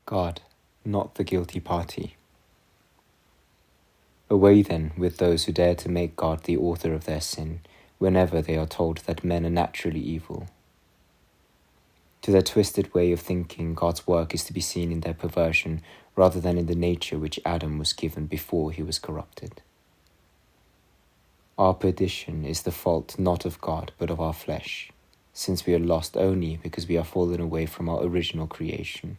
God, not the guilty party. Away then with those who dare to make God the author of their sin, whenever they are told that men are naturally evil. To their twisted way of thinking, God's work is to be seen in their perversion rather than in the nature which Adam was given before he was corrupted. Our perdition is the fault not of God but of our flesh, since we are lost only because we are fallen away from our original creation.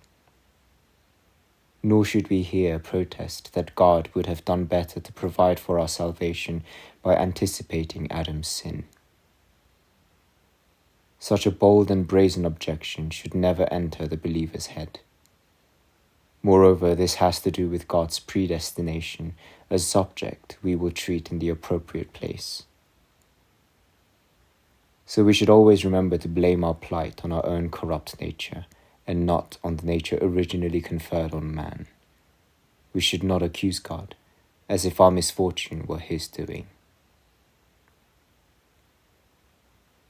Nor should we here protest that God would have done better to provide for our salvation by anticipating Adam's sin. Such a bold and brazen objection should never enter the believer's head. Moreover, this has to do with God's predestination, a subject we will treat in the appropriate place. So we should always remember to blame our plight on our own corrupt nature, and not on the nature originally conferred on man. We should not accuse God, as if our misfortune were his doing.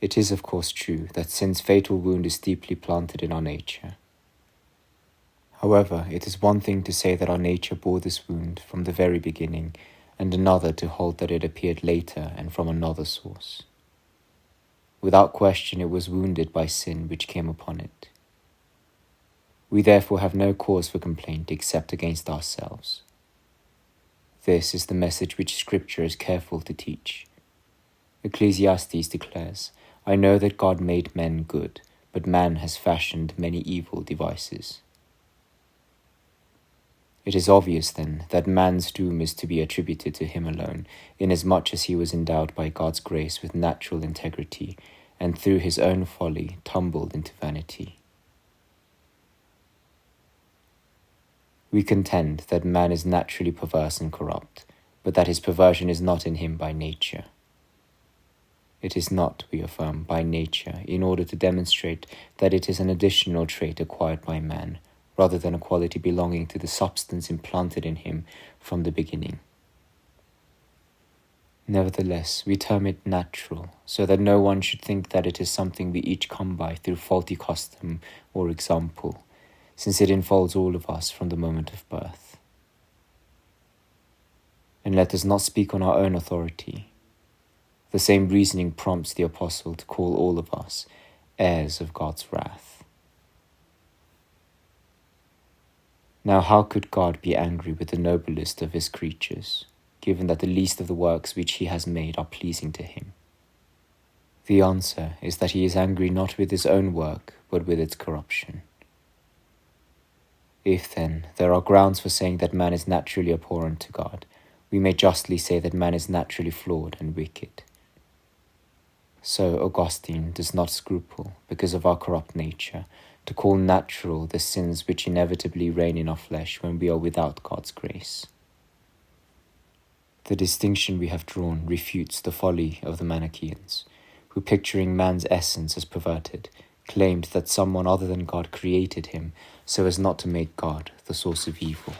It is of course true that sin's fatal wound is deeply planted in our nature. However, it is one thing to say that our nature bore this wound from the very beginning, and another to hold that it appeared later and from another source. Without question, it was wounded by sin which came upon it. We therefore have no cause for complaint except against ourselves. This is the message which Scripture is careful to teach. Ecclesiastes declares, "I know that God made men good, but man has fashioned many evil devices." It is obvious then that man's doom is to be attributed to him alone, inasmuch as he was endowed by God's grace with natural integrity, and through his own folly tumbled into vanity. We contend that man is naturally perverse and corrupt, but that his perversion is not in him by nature. It is not, we affirm, by nature, in order to demonstrate that it is an additional trait acquired by man, rather than a quality belonging to the substance implanted in him from the beginning. Nevertheless, we term it natural, so that no one should think that it is something we each come by through faulty custom or example, since it enfolds all of us from the moment of birth. And let us not speak on our own authority. The same reasoning prompts the Apostle to call all of us heirs of God's wrath. Now how could God be angry with the noblest of his creatures, given that the least of the works which he has made are pleasing to him? The answer is that he is angry not with his own work, but with its corruption. If, then, there are grounds for saying that man is naturally abhorrent to God, we may justly say that man is naturally flawed and wicked. So Augustine does not scruple, because of our corrupt nature, to call natural the sins which inevitably reign in our flesh when we are without God's grace. The distinction we have drawn refutes the folly of the Manicheans, who, picturing man's essence as perverted, claimed that someone other than God created him so as not to make God the source of evil.